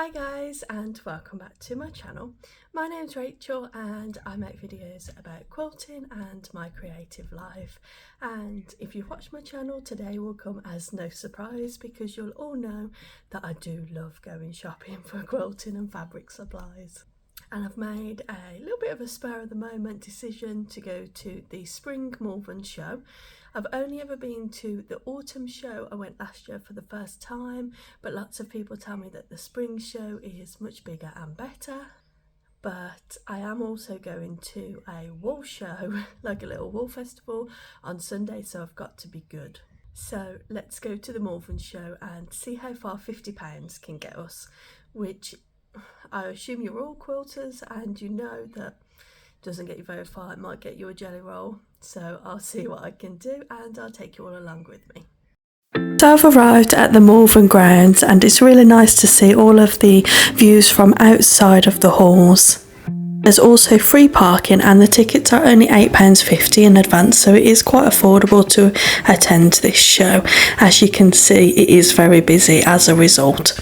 Hi guys, and welcome back to my channel. My name's Rachel and I make videos about quilting and my creative life, and if you've watched my channel, today will come as no surprise because you'll all know that I do love going shopping for quilting and fabric supplies. And I've made a little bit of a spur of the moment decision to go to the spring Malvern show. I've only ever been to the autumn show. I went last year for the first time, but lots of people tell me that the spring show is much bigger and better. But I am also going to a wool show, like a little wool festival on Sunday, so I've got to be good. So let's go to the Malvern show and see how far £50 can get us, which I assume you're all quilters and you know that doesn't get you very far. It might get you a jelly roll, so I'll see what I can do and I'll take you all along with me. So I've arrived at the Malvern grounds and it's really nice to see all of the views from outside of the halls. There's also free parking and the tickets are only £8.50 in advance, so it is quite affordable to attend this show. As you can see, it is very busy as a result.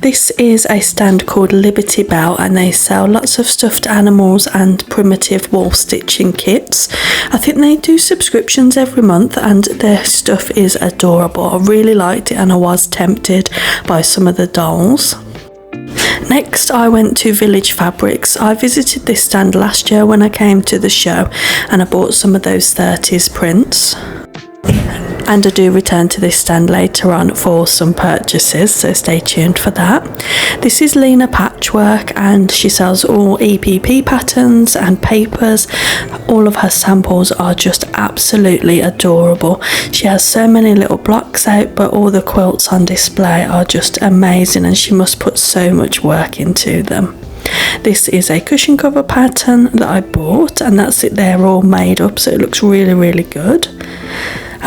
This is a stand called Liberty Bell and they sell lots of stuffed animals and primitive wall stitching kits. I think they do subscriptions every month and their stuff is adorable. I really liked it and I was tempted by some of the dolls. Next I went to Village Fabrics. I visited this stand last year when I came to the show and I bought some of those 30s prints. And I do return to this stand later on for some purchases, so stay tuned for that. This is Lena Patchwork and she sells all EPP patterns and papers. All of her samples are just absolutely adorable. She has so many little blocks out, but all the quilts on display are just amazing and she must put so much work into them. This is a cushion cover pattern that I bought and that's it, they're all made up, so it looks really good.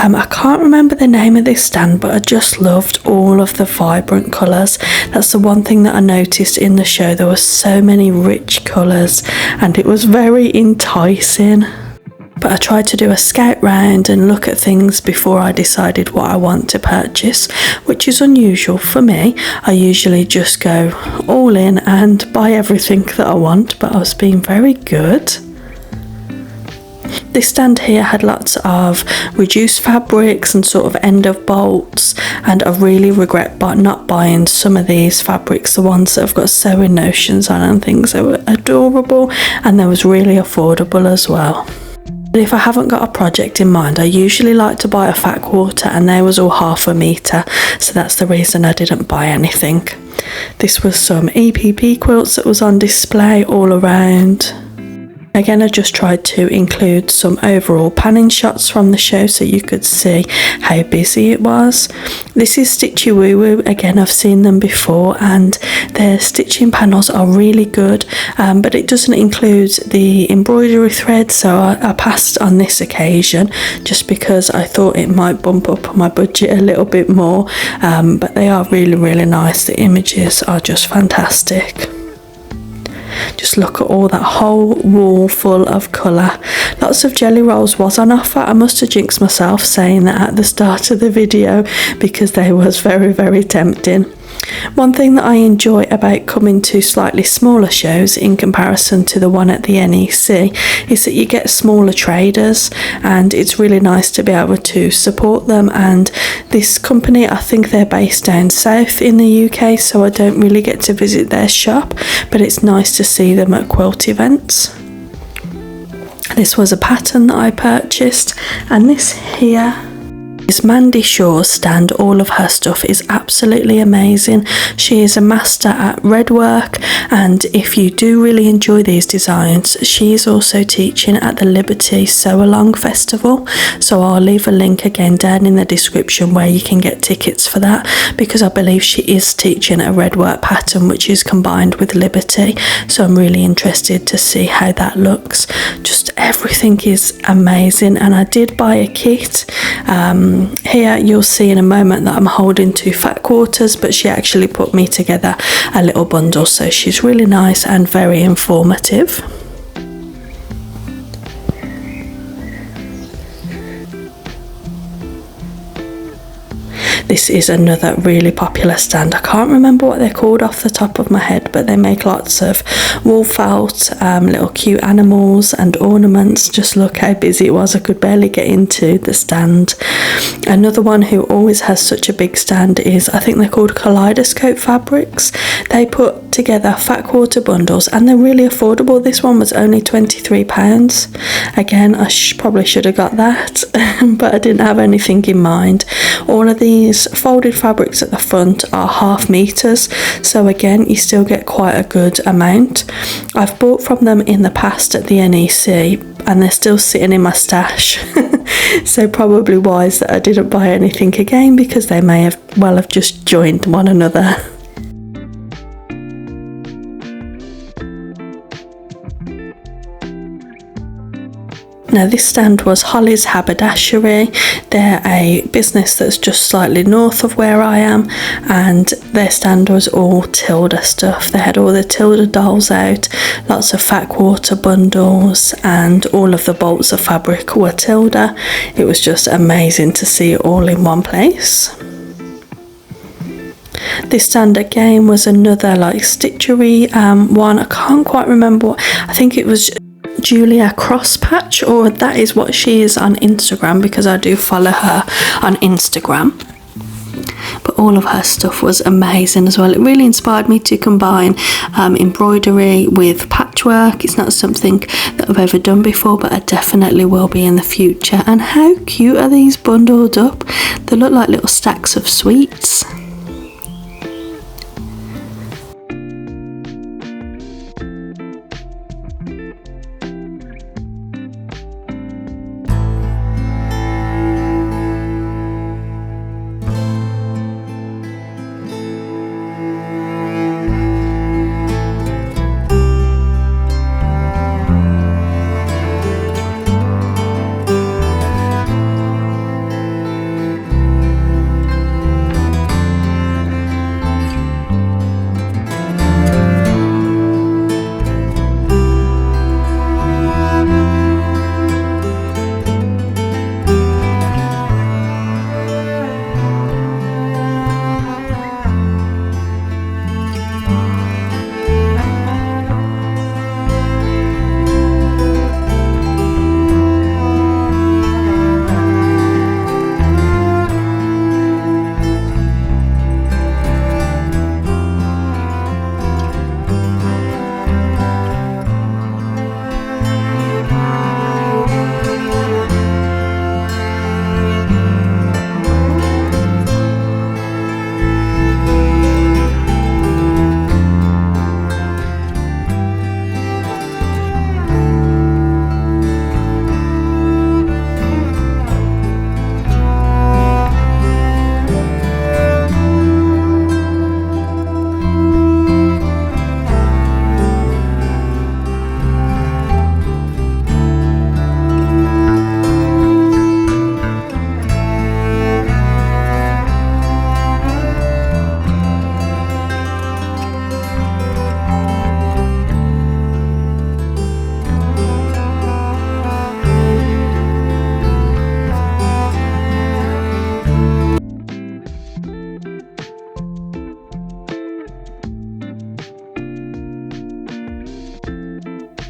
I can't remember the name of this stand, but I just loved all of the vibrant colours. That's the one thing that I noticed in the show. There were so many rich colours and it was very enticing. But I tried to do a scout round and look at things before I decided what I want to purchase, which is unusual for me. I usually just go all in and buy everything that I want, but I was being very good. This stand here had lots of reduced fabrics and sort of end of bolts, and I really regret not buying some of these fabrics, the ones that have got sewing notions on and things. They were adorable and they was really affordable as well. But if I haven't got a project in mind, I usually like to buy a fat quarter and they was all half a metre, so that's the reason I didn't buy anything. This was some EPP quilts that was on display all around. Again, I just tried to include some overall panning shots from the show so you could see how busy it was. This is Stitchy Woo Woo. Again, I've seen them before and their stitching panels are really good, but it doesn't include the embroidery thread, so I passed on this occasion just because I thought it might bump up my budget a little bit more, but they are really nice. The images are just fantastic. Just look at all that whole wall full of colour. Lots of jelly rolls was on offer. I must have jinxed myself saying that at the start of the video because they was very tempting. One thing that I enjoy about coming to slightly smaller shows in comparison to the one at the NEC is that you get smaller traders and it's really nice to be able to support them. And this company, I think they're based down south in the UK, so I don't really get to visit their shop, but it's nice to see them at quilt events. This was a pattern that I purchased, and this here is Mandy Shaw's stand. All of her stuff is absolutely amazing. She is a master at red work, and if you do really enjoy these designs, she is also teaching at the Liberty Sew Along Festival, so I'll leave a link again down in the description where you can get tickets for that, because I believe she is teaching a red work pattern which is combined with Liberty, so I'm really interested to see how that looks. Just everything is amazing, and I did buy a kit. Here you'll see in a moment that I'm holding 2 fat quarters, but she actually put me together a little bundle, so she's really nice and very informative. This is another really popular stand. I can't remember what they're called off the top of my head, but they make lots of wool felt, little cute animals and ornaments. Just look how busy it was. I could barely get into the stand. Another one who always has such a big stand is, I think they're called Kaleidoscope Fabrics. They put together fat quarter bundles and they're really affordable. This one was only £23. Again, I probably should have got that, but I didn't have anything in mind. All of these folded fabrics at the front are ½ meters, so again you still get quite a good amount. I've bought from them in the past at the NEC and they're still sitting in my stash. So probably wise that I didn't buy anything again, because they may have just joined one another. Now this stand was Holly's Haberdashery. They're a business that's just slightly north of where I am, and their stand was all Tilda stuff. They had all the Tilda dolls out, lots of fat quarter bundles, and all of the bolts of fabric were Tilda. It was just amazing to see it all in one place. This stand again was another like stitchery one. I can't quite remember what, I think it was Julia Crosspatch, or that is what she is on Instagram, because I do follow her on Instagram. But all of her stuff was amazing as well. It really inspired me to combine embroidery with patchwork. It's not something that I've ever done before, but I definitely will be in the future. And how cute are these bundled up? They look like little stacks of sweets.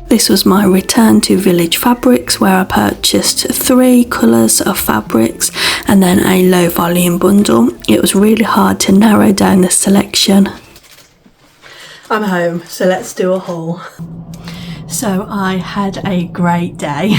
This was my return to Village Fabrics, where I purchased 3 colours of fabrics and then a low volume bundle. It was really hard to narrow down the selection. I'm home, so let's do a haul. So I had a great day.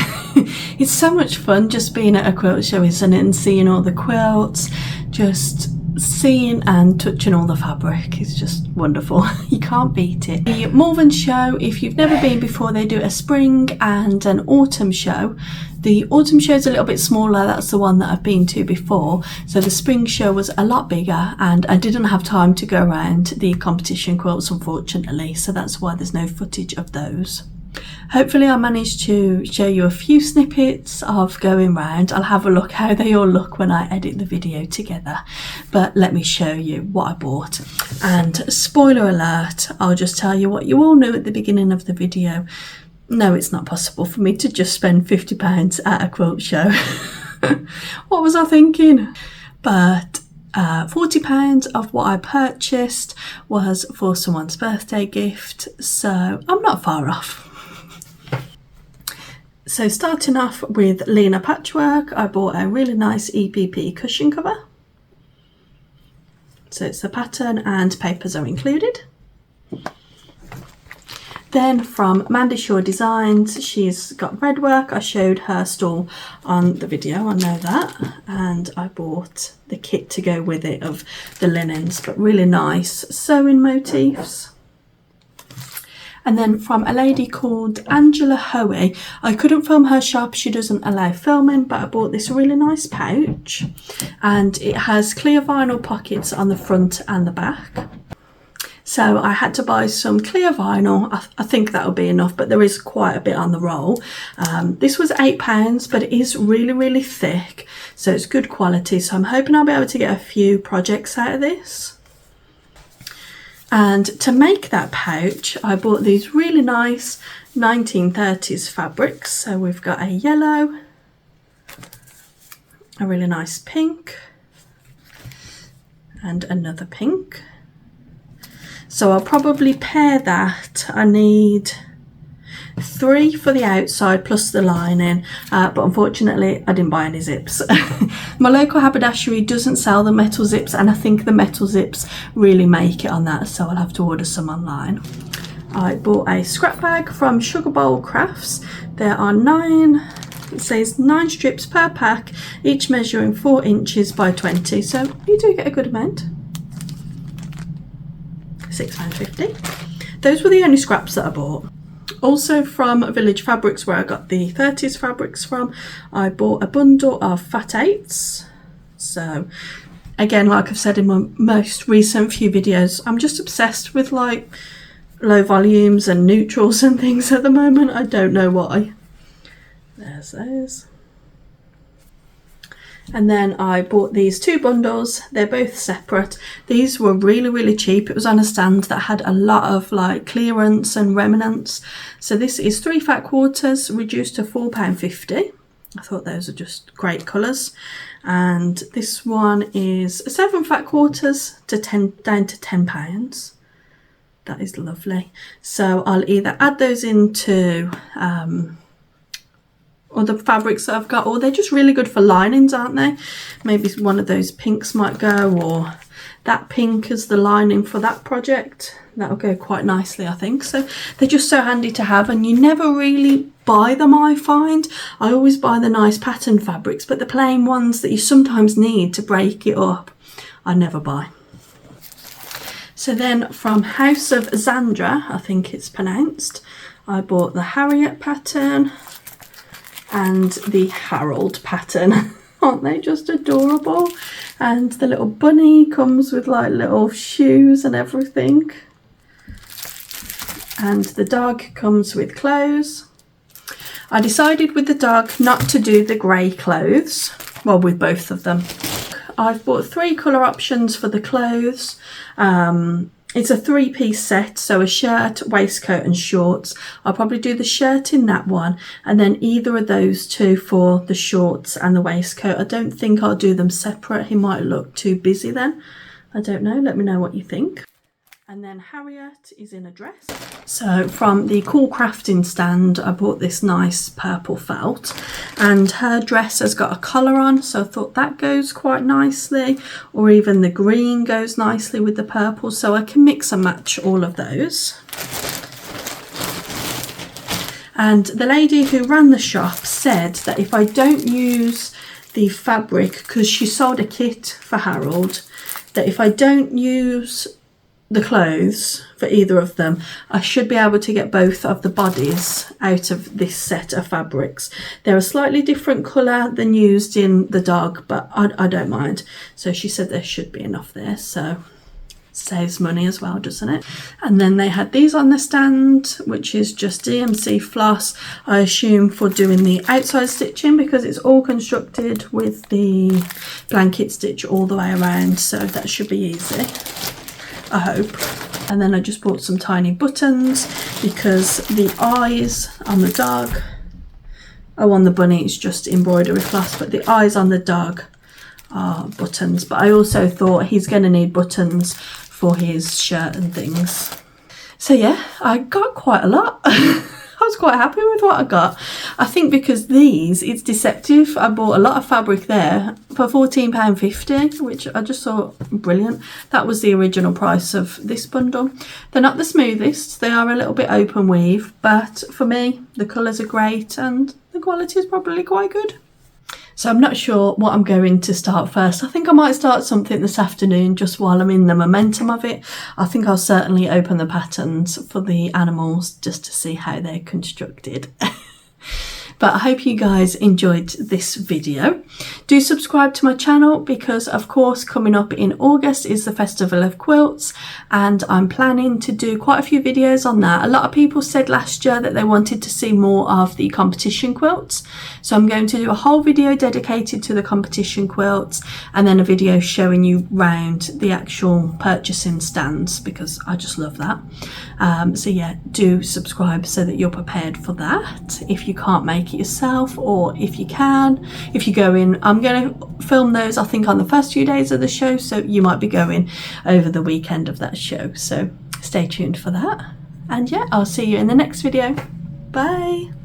It's so much fun just being at a quilt show, isn't it, and seeing all the quilts, just seeing and touching all the fabric is just wonderful. You can't beat it. The Malvern show, if you've never been before, they do a spring and an autumn show. The autumn show is a little bit smaller, that's the one that I've been to before. So the spring show was a lot bigger and I didn't have time to go around the competition quilts, unfortunately, so that's why there's no footage of those. Hopefully I managed to show you a few snippets of going round. I'll have a look how they all look when I edit the video together, but let me show you what I bought. And spoiler alert, I'll just tell you what you all knew at the beginning of the video. No, it's not possible for me to just spend £50 at a quilt show. What was I thinking? But £40 of what I purchased was for someone's birthday gift, so I'm not far off. So starting off with Lena Patchwork, I bought a really nice EPP cushion cover. So it's the pattern and papers are included. Then from Mandy Shaw Designs, she's got red work. I showed her stall on the video, I know that. And I bought the kit to go with it of the linens, but really nice sewing motifs. And then from a lady called Angela Hoey, I couldn't film her shop, she doesn't allow filming, but I bought this really nice pouch. And it has clear vinyl pockets on the front and the back. So I had to buy some clear vinyl. I think that'll be enough, but there is quite a bit on the roll. This was £8, but it is really, really thick. So it's good quality. So I'm hoping I'll be able to get a few projects out of this. And to make that pouch, I bought these really nice 1930s fabrics. So we've got a yellow, a really nice pink, and another pink. So I'll probably pair that. I need 3 for the outside plus the lining, but unfortunately I didn't buy any zips. My local haberdashery doesn't sell the metal zips, and I think the metal zips really make it on that, so I'll have to order some online. I bought a scrap bag from Sugar Bowl Crafts. There are 9, it says 9 strips per pack, each measuring 4 inches by 20, so you do get a good amount. £6.50. Those were the only scraps that I bought. Also from Village Fabrics, where I got the 30s fabrics from, I bought a bundle of fat 8s. So again, like I've said in my most recent few videos, I'm just obsessed with like low volumes and neutrals and things at the moment. I don't know why. There's those. And then I bought these 2 bundles. They're both separate. These were really, really cheap. It was on a stand that had a lot of like clearance and remnants. So this is 3 fat quarters reduced to £4.50. I thought those are just great colours. And this one is 7 fat quarters to down to £10. That is lovely. So I'll either add those into or the fabrics that I've got, or they're just really good for linings, aren't they? Maybe one of those pinks might go, or that pink as the lining for that project. That'll go quite nicely, I think. So they're just so handy to have, and you never really buy them, I find. I always buy the nice pattern fabrics, but the plain ones that you sometimes need to break it up, I never buy. So then from House of Zandra, I think it's pronounced, I bought the Harriet pattern and the Harold pattern. Aren't they just adorable? And the little bunny comes with like little shoes and everything. And the dog comes with clothes. I decided with the dog not to do the grey clothes, well, with both of them. I've bought 3 colour options for the clothes. It's a 3-piece set, so a shirt, waistcoat and shorts. I'll probably do the shirt in that one, and then either of those 2 for the shorts and the waistcoat. I don't think I'll do them separate. He might look too busy then. I don't know. Let me know what you think. And then Harriet is in a dress. So from the Cool Crafting stand, I bought this nice purple felt, and her dress has got a collar on, so I thought that goes quite nicely, or even the green goes nicely with the purple, so I can mix and match all of those. And the lady who ran the shop said that if I don't use the fabric, because she sold a kit for Harold, that if I don't use the clothes for either of them, I should be able to get both of the bodies out of this set of fabrics. They're a slightly different colour than used in the dog, but I don't mind. So she said there should be enough there, so saves money as well, doesn't it? And then they had these on the stand, which is just DMC floss, I assume for doing the outside stitching, because it's all constructed with the blanket stitch all the way around, so that should be easy, I hope. And then I just bought some tiny buttons, because the eyes on the dog, oh, on the bunny it's just embroidery floss, but the eyes on the dog are buttons, but I also thought he's going to need buttons for his shirt and things. So yeah, I got quite a lot. I was quite happy with what I got. I think because these, it's deceptive. I bought a lot of fabric there for £14.50, which I just thought brilliant. That was the original price of this bundle. They're not the smoothest. They are a little bit open weave, but for me, the colours are great and the quality is probably quite good. So I'm not sure what I'm going to start first. I think I might start something this afternoon just while I'm in the momentum of it. I think I'll certainly open the patterns for the animals just to see how they're constructed. But I hope you guys enjoyed this video. Do subscribe to my channel because of course coming up in August is the Festival of Quilts and I'm planning to do quite a few videos on that. A lot of people said last year that they wanted to see more of the competition quilts. So I'm going to do a whole video dedicated to the competition quilts and then a video showing you round the actual purchasing stands because I just love that. So yeah, do subscribe so that you're prepared for that if you can't make it yourself, or if you can, if you go in. I'm going to film those I think on the first few days of the show, so you might be going over the weekend of that show, so stay tuned for that. And yeah, I'll see you in the next video. Bye.